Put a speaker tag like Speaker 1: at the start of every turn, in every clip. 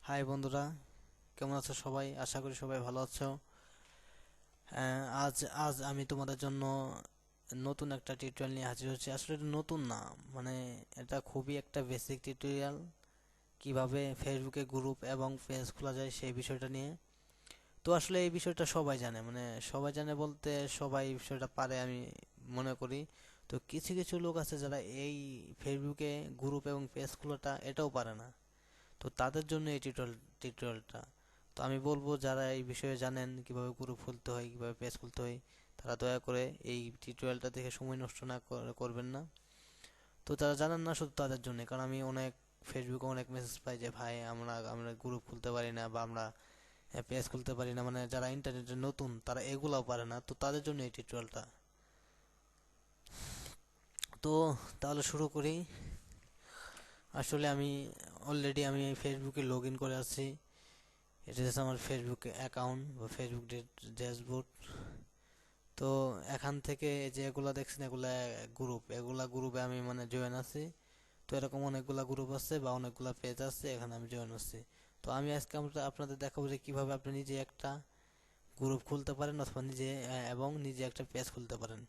Speaker 1: High বন্ধুরা, কেমন আছো সবাই? আশা করি সবাই ভালো আছো। আজ আজ আমি তোমাদের জন্য নতুন একটা টিউটোরিয়াল নিয়ে হাজির হয়েছি। আসলে এটা নতুন না, মানে এটা খুবই একটা বেসিক টিউটোরিয়াল। কিভাবে ফেসবুকে গ্রুপ এবং পেজ খোলা যায় সেই বিষয়টা নিয়ে। তো আসলে এই বিষয়টা সবাই জানে, মানে সবাই জানে বলতে সবাই এই বিষয়টা পারে আমি মনে করি। তো কিছু কিছু লোক আছে যারা এই ফেসবুকে গ্রুপ এবং পেজ খোলাটা এটাও পারে না। তো তাদের জন্য এই টিউটোরিয়ালটা। তো আমি বলবো যারা এই বিষয়ে জানেন কিভাবে গ্রুপ খুলতে হয়, কিভাবে পেজ খুলতে হয়, তারা দয়া করে এই টিউটোরিয়ালটা দেখে সময় নষ্ট না করবেন না। তো যারা জানেন না শুধু তাদের জন্য, কারণ আমি অনেক ফেসবুকে অনেক মেসেজ পাই যে ভাই আমরা আমরা গ্রুপ খুলতে পারি না বা আমরা পেজ খুলতে পারি না, মানে যারা ইন্টারনেটে নতুন তারা এগুলাও পারে না। তো তাদের জন্য এই টিউটোরিয়ালটা। তো তাহলে শুরু করি। আসলে আমি ফেসবুকে লগ ইন করে আছি। এটা হচ্ছে আমার ফেসবুক অ্যাকাউন্ট বা ফেসবুক ড্যাশবোর্ড। তো এখান থেকে এই যে এগুলা দেখছেন এগুলা গ্রুপ, এগুলা গ্রুপে আমি মানে জয়েন আছি। তো এরকম অনেকগুলা গ্রুপ আছে বা অনেকগুলা পেজ আছে, এখানে আমি জয়েন আছি। তো আমি আজকে আপনাদের দেখাবো যে কিভাবে আপনি নিজে একটা গ্রুপ খুলতে পারেন অথবা নিজে এবং নিজে একটা পেজ খুলতে পারেন।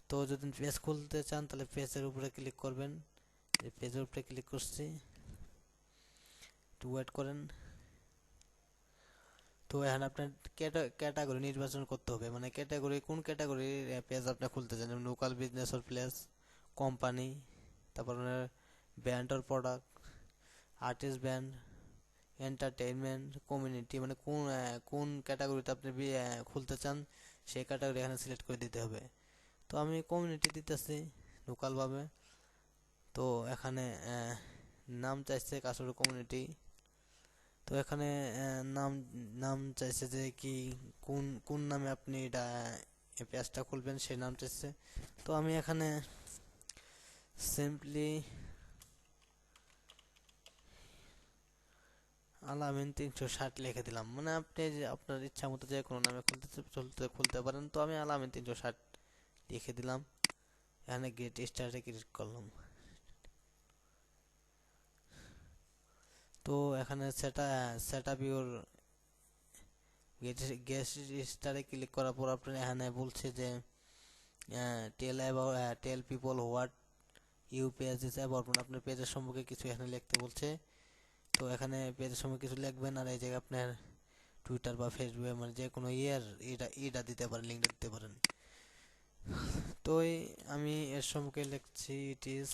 Speaker 1: তো যদি পেজ খুলতে চান তাহলে পেজের উপরে ক্লিক করবেন। পেজের উপরে ক্লিক করছি, একটু ওয়েট করেন। তো এখানে আপনার ক্যাটাগরি নির্বাচন করতে হবে, মানে ক্যাটাগরি কোন ক্যাটাগরির পেজ আপনি খুলতে চান, যেমন local business or place, company, তারপর brand or product, artist brand, entertainment, community, মানে কোন ক্যাটাগরিতে আপনি খুলতে চান সেই ক্যাটাগরি এখানে সিলেক্ট করে দিতে হবে। তো আমি কমিউনিটি দিতেছি লোকালভাবে। তো এখানে নাম চাইছে কাসুর কমিউনিটি। তো এখানে নাম নাম চাইছে যে কি কোন কোন নামে আপনি এটা পেজটা খুলবেন সেই নাম চাইছে। তো আমি এখানে সিম্পলি আলামিন 360 লিখে দিলাম, মানে আপনি যে আপনার ইচ্ছা মতো যে কোনো নামে খুলতে পারেন। তো আমি আলামিন 360 লিখে দিলাম। এখানে গেট স্টার্টে ক্লিক করলাম। তো এখানে set up your get get স্টারে ক্লিক করার পর আপনি এখানে বলছে যে tell people what you page is about, মানে আপনার পেজের সম্পর্কে কিছু এখানে লিখতে বলছে। তো এখানে পেজের সম্পর্কে কিছু লিখবেন, আর এই জায়গায় আপনার টুইটার বা ফেসবুকে মানে যে কোনো এটা দিতে পারেন, লিঙ্কটা দিতে পারেন। তো আমি এর সম্পর্কে লিখছি ইট ইজ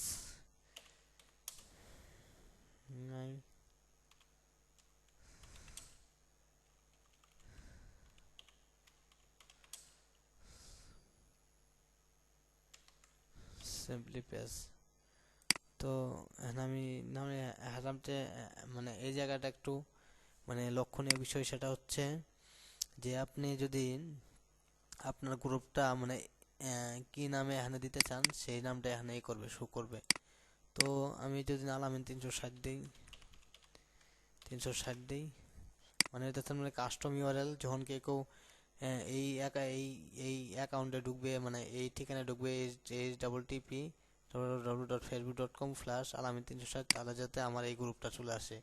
Speaker 1: সিম্পলি পেজ। তো এখানে আমি নামে হারামতে, মানে এই জায়গাটা একটু মানে লক্ষণীয় বিষয়, সেটা হচ্ছে যে আপনি যদি আপনার গ্রুপটা মানে কি নামে এখানে দিতে চান সেই নামটা এখানে শো করবে। তো আমি যদি আলামিন 360 দিই, 360 দিই, মানে এটা মানে কাস্টম ইউআরএল। যখন কেউ এই এই অ্যাকাউন্টে ঢুকবে, মানে এই ঠিকানায় ঢুকবে HTTP www.facebook.com/alamin360, তাহলে যাতে আমার এই গ্রুপটা চলে আসে।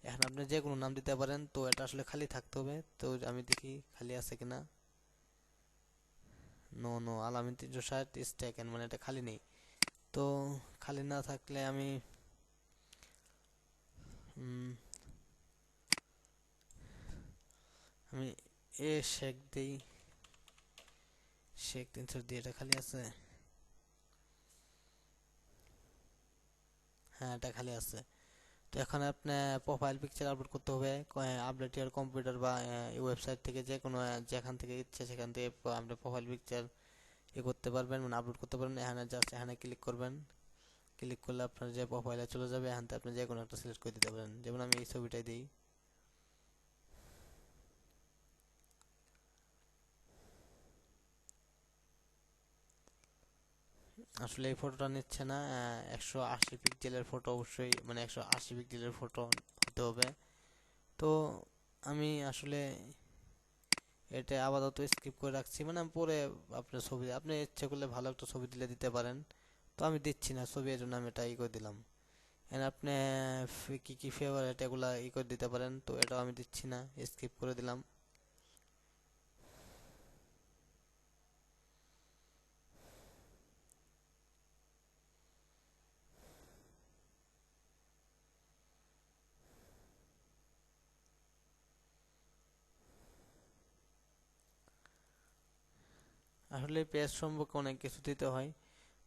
Speaker 1: এখন আপনি যে কোনো নাম দিতে পারেন। তো এটা আসলে খালি থাকতে হবে। তো আমি দেখি খালি আছে কিনা। নো নো, আলামিন 360 ইজ টেকেন, মানে এটা খালি নেই। তো খালি না থাকলে উম, আমি শেখ দিই, শেখ 300 দিয়ে, এটা খালি আছে। হ্যাঁ, এটা খালি আছে। তো এখন আপনি প্রোফাইল পিকচার আপলোড করতে হবে। আপডেট ইয়ার কম্পিউটার বা ওয়েবসাইট থেকে যে কোনো যেখান থেকে ইচ্ছে সেখান থেকে আপনি প্রোফাইল পিকচার করতে পারবেন, মানে আপলোড করতে পারবেন। এখানে জাস্ট এখানে ক্লিক করবেন। ক্লিক করলে আপনার যে প্রোফাইলে চলে যাবে, এখান থেকে আপনি যে কোনো একটা সিলেক্ট করে দিতে পারেন। যেমন আমি এই ছবিটাই দিই। আসলে এই ফটোটা নিচ্ছে না, 180 পিক্সেলের ফটো, অবশ্যই মানে 180 পিক্সেলের ফটো হতে হবে। তো আমি আসলে এটা আপাতত স্কিপ করে রাখছি, মানে আমি পরে আপনার ছবি, আপনি ইচ্ছে করলে ভালো একটা ছবি দিলে দিতে পারেন। তো আমি দিচ্ছি না ছবি, এর জন্য আমি এটা করে দিলাম। এন্ড আপনি কি কি ফেভারিট এগুলা করে দিতে পারেন, তো এটাও আমি দিচ্ছি না, স্কিপ করে দিলাম। আসলে পেজ সম্পর্কে অনেক কিছু দিতে হয়,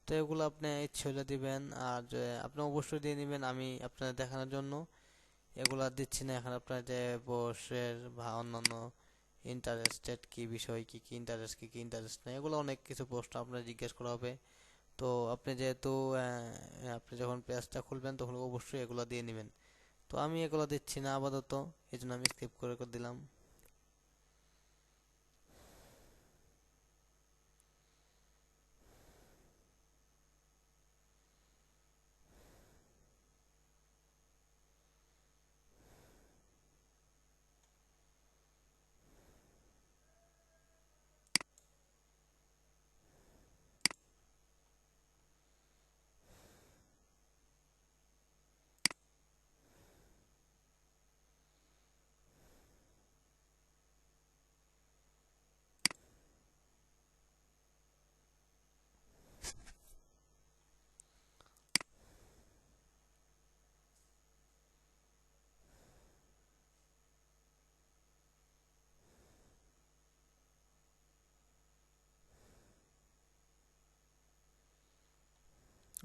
Speaker 1: তো এগুলো আপনি ইচ্ছে হলে দিবেন, আর আপনি অবশ্যই দিয়ে নেবেন। আমি আপনার দেখানোর জন্য এগুলা দিচ্ছি না। এখন আপনার যে বসের বা অন্যান্য ইন্টারেস্টেড কি বিষয়, কি কি ইন্টারেস্ট, কি কি ইন্টারেস্ট নেই, এগুলো অনেক কিছু প্রশ্ন আপনার জিজ্ঞেস করা হবে। তো আপনি যেহেতু আপনি যখন পেজটা খুলবেন তখন অবশ্যই এগুলো দিয়ে নেবেন। তো আমি এগুলো দিচ্ছি না আপাতত, এই জন্য আমি স্কিপ করে দিলাম।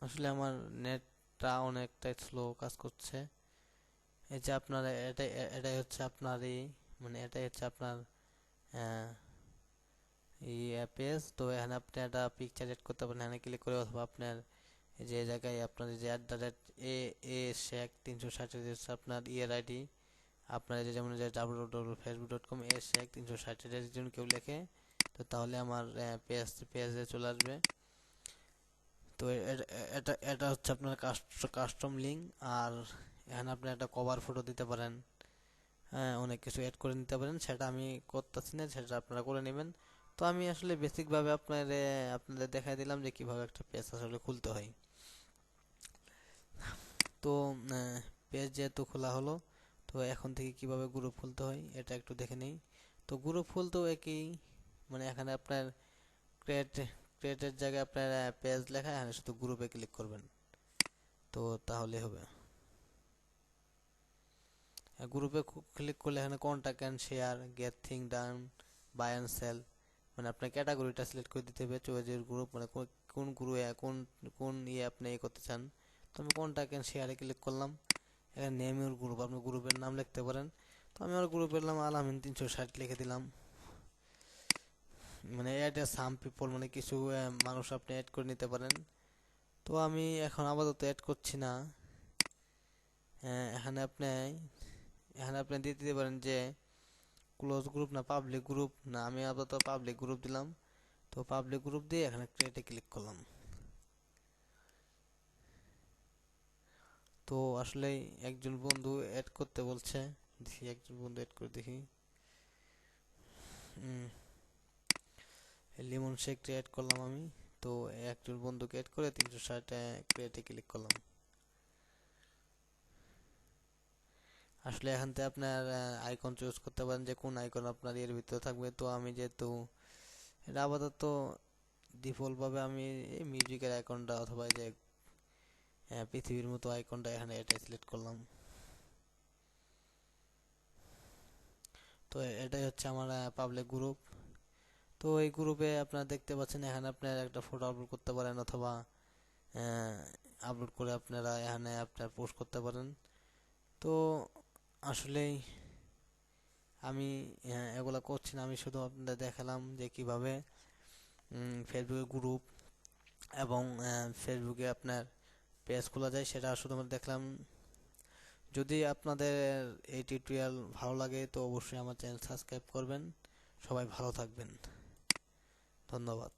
Speaker 1: আসলে আমার নেটটা অনেকটাই স্লো কাজ করছে। এই যে আপনার এটাই হচ্ছে আপনার মানে এটাই হচ্ছে আপনার আহ, এই পেজ। তো এখানে আপনি একটা পিকচার এড করতে পারেন এখানে ক্লিক করে, অথবা আপনার এই যে জায়গায় আপনার যে এ এ শেখ 360 হচ্ছে আপনার আইডি। আপনার এই যে যেমন যে www.facebook.com এ শেখ 360 যদি কেউ লেখে, তো তাহলে আমার পেজে চলে আসবে। তো এটা এটা হচ্ছে আপনার কাস্টম লিঙ্ক। আর এখানে আপনি একটা কভার ফটো দিতে পারেন, হ্যাঁ অনেক কিছু অ্যাড করে নিতে পারেন, সেটা আমি করতেছি না, সেটা আপনারা করে নেবেন। তো আমি আসলে বেসিকভাবে আপনাদের দেখাই দিলাম যে কিভাবে একটা পেজ আসলে খুলতে হয়। তো পেজ যেহেতু খোলা হলো, তো এখন থেকে কিভাবে গ্রুপ খুলতে হয় এটা একটু দেখে নেই। তো গ্রুপ খুলতেও একই, মানে এখানে আপনার ক্রিয়েট ক্রিয়েটের জায়গায় আপনার পেজ লেখা, এখানে শুধু গ্রুপে ক্লিক করবেন, তো তাহলে হবে। গ্রুপে ক্লিক করলে এখানে contact and share, get thing done, buy and sell, মানে আপনার ক্যাটাগরিটা সিলেক্ট করে দিতে হবে, চয়েসের গ্রুপ মানে কোন গ্রুপে কোন কোন আপনি করতে চান। তো আমি কন্টাক্ট অ্যান্ড শেয়ারে ক্লিক করলাম। এখানে নেম ইউর গ্রুপ, আপনি গ্রুপের নাম লিখতে পারেন। তো আমি আমার গ্রুপের নাম আলামিন 360 লিখে দিলাম। মানে অ্যাড এ সাম পিপল, মানে কিছু মানুষ আপনি অ্যাড করে নিতে পারেন। তো আমি এখন আপাতত অ্যাড করছি না। এখানে আপনি দিয়ে দিতে পারেন যে ক্লোজ গ্রুপ না পাবলিক গ্রুপ, না আমি আপাতত পাবলিক গ্রুপ দিলাম। তো পাবলিক গ্রুপ দিয়ে এখানে ক্রিয়েটে ক্লিক করলাম। তো আসলে একজন বন্ধু অ্যাড করতে বলছে, দেখি একজন বন্ধু অ্যাড করে দেখি। লিমন শেক অ্যাড করলাম আমি। তো একজন বন্ধুকে অ্যাড করে 360 ক্রিয়েটে ক্লিক করলাম। আসলে এখান থেকে আপনার আইকন চুজ করতে পারেন যে কোন আইকন আপনার এর ভিতরে থাকবে। তো আমি যেহেতু এটা আপাতত ডিফল্ট ভাবে আমি এই মিউজিকের আইকনটা অথবা এই যে পৃথিবীর মতো আইকনটা এখানে এটা সিলেক্ট করলাম। তো এটাই হচ্ছে আমার পাবলিক গ্রুপ। তো এই গ্রুপে আপনারা দেখতে পাচ্ছেন এখানে আপনার একটা ফটো আপলোড করতে পারেন, অথবা আপলোড করে আপনারা এখানে আপনার পোস্ট করতে পারেন। তো আসলেই আমি এগুলা করছি না, আমি শুধু আপনাদের দেখালাম যে কিভাবে ফেসবুকে গ্রুপ এবং ফেসবুকে আপনার পেজ খোলা যায়, সেটা শুধুমাত্র দেখলাম। যদি আপনাদের এই টিউটোরিয়াল ভালো লাগে তো অবশ্যই আমার চ্যানেল সাবস্ক্রাইব করবেন। সবাই ভালো থাকবেন, ধন্যবাদ।